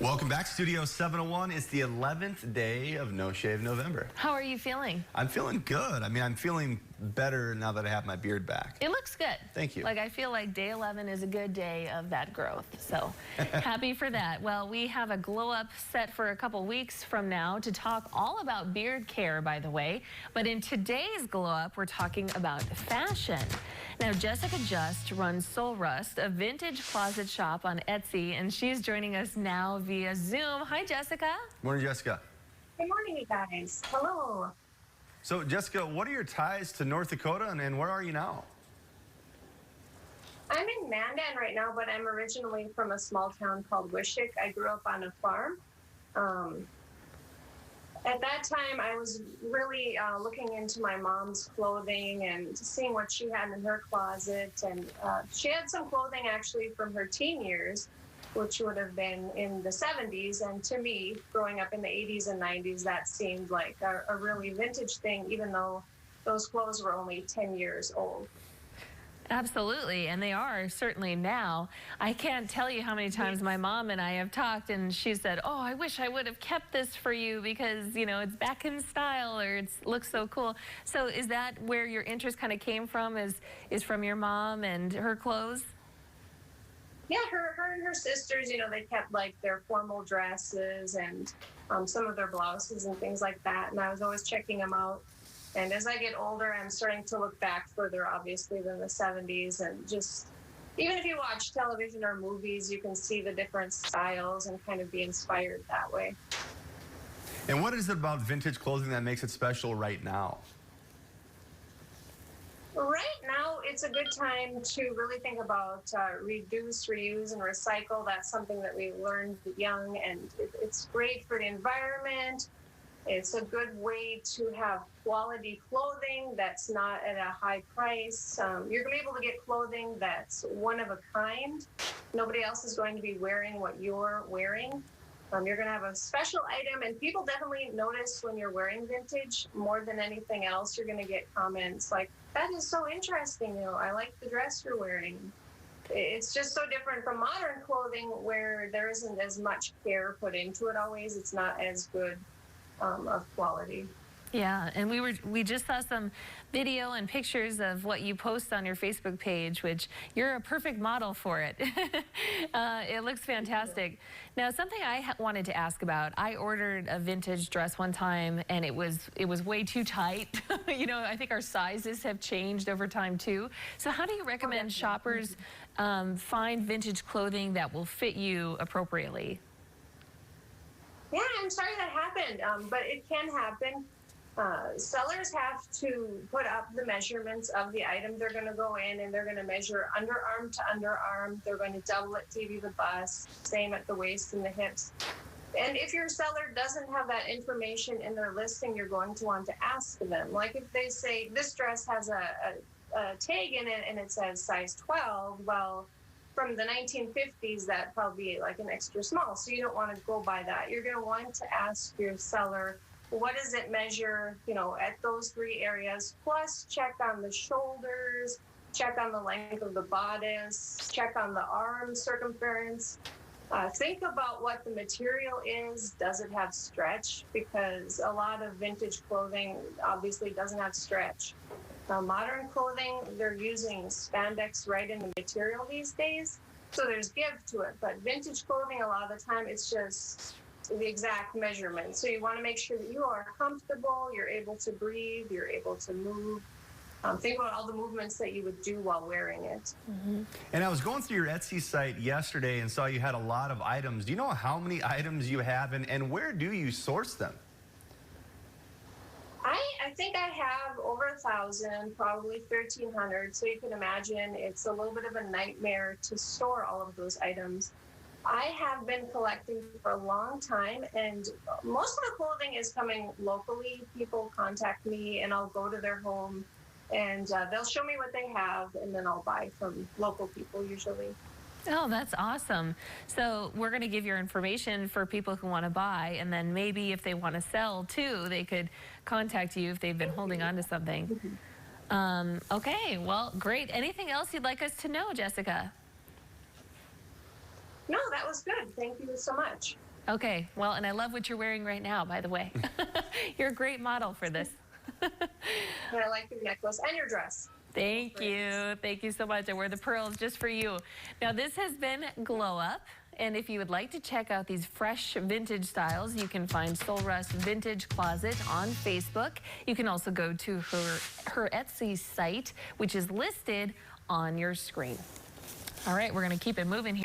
Welcome back, Studio 701. It's the 11th day of No Shave November. How are you feeling? I'm feeling good. I mean, I'm feeling better now that I have my beard back. It looks good. Thank you. Like, I feel like day 11 is a good day of that growth. So happy for that. Well, we have a glow up set for a couple weeks from now to talk all about beard care, by the way. But in today's glow up, we're talking about fashion. Now, Jessica Just runs Soulrust, a vintage closet shop on Etsy, and she's joining us now via Zoom. Hi, Jessica. Morning, Jessica. Good morning, you guys. Hello. So, Jessica, what are your ties to North Dakota, and where are you now? I'm in Mandan right now, but I'm originally from a small town called Wishick. I grew up on a farm. At that time, I was really looking into my mom's clothing and seeing what she had in her closet. And she had some clothing actually from her teen years, which would have been in the 70s. And to me, growing up in the 80s and 90s, that seemed like a really vintage thing, even though those clothes were only 10 years old. Absolutely, and they are certainly now. I can't tell you how many times my mom and I have talked, and she said, oh, I wish I would have kept this for you because, you know, it's back in style or it looks so cool. So is that where your interest kind of came from, is from your mom and her clothes? Yeah, her and her sisters, you know, they kept like their formal dresses and some of their blouses and things like that, and I was always checking them out. And as I get older, I'm starting to look back further, obviously, than the 70s. And just, even if you watch television or movies, you can see the different styles and kind of be inspired that way. And what is it about vintage clothing that makes it special right now? Right now, it's a good time to really think about reduce, reuse, and recycle. That's something that we learned young, and it's great for the environment. It's a good way to have quality clothing that's not at a high price. You're going to be able to get clothing that's one of a kind. Nobody else is going to be wearing what you're wearing. You're going to have a special item, and people definitely notice when you're wearing vintage more than anything else. You're going to get comments like, that is so interesting, you know, I like the dress you're wearing. It's just so different from modern clothing where there isn't as much care put into it always. It's not as good of quality. Yeah, and we just saw some video and pictures of what you post on your Facebook page, which you're a perfect model for it. It looks fantastic. Now, something I wanted to ask about, I ordered a vintage dress one time and it was way too tight. You know, I think our sizes have changed over time too. So how do you recommend shoppers find vintage clothing that will fit you appropriately? Yeah, I'm sorry that happened, but it can happen. Sellers have to put up the measurements of the item they're going to go in, and they're going to measure underarm to underarm. They're going to double it to give you the bust, same at the waist and the hips. And if your seller doesn't have that information in their listing, you're going to want to ask them. Like if they say, this dress has a tag in it and it says size 12, well, from the 1950s, that'd probably be like an extra small. So you don't want to go by that. You're going to want to ask your seller, what does it measure, you know, at those three areas? Plus check on the shoulders, check on the length of the bodice, check on the arm circumference. Think about what the material is. Does it have stretch? Because a lot of vintage clothing obviously doesn't have stretch. Modern clothing, they're using spandex right in the material these days, so there's give to it. But vintage clothing, a lot of the time, it's just the exact measurement. So you want to make sure that you are comfortable, you're able to breathe, you're able to move. Think about all the movements that you would do while wearing it. Mm-hmm. And I was going through your Etsy site yesterday and saw you had a lot of items. Do you know how many items you have, and where do you source them? I think I have over 1,000, probably 1,300. So you can imagine it's a little bit of a nightmare to store all of those items. I have been collecting for a long time, and most of the clothing is coming locally. People contact me, and I'll go to their home, and they'll show me what they have, and then I'll buy from local people usually. Oh, that's awesome. So we're going to give your information for people who want to buy, and then maybe if they want to sell too, they could contact you if they've been holding on to something. Okay, well, great. Anything else you'd like us to know, Jessica? No, that was good. Thank you so much. Okay, well, and I love what you're wearing right now, by the way. You're a great model for this. And I like your necklace and your dress. Thank you. Thank you so much. I wear the pearls just for you. Now, this has been Glow Up. And if you would like to check out these fresh vintage styles, you can find Soulrust Vintage Closet on Facebook. You can also go to her Etsy site, which is listed on your screen. All right, we're going to keep it moving here.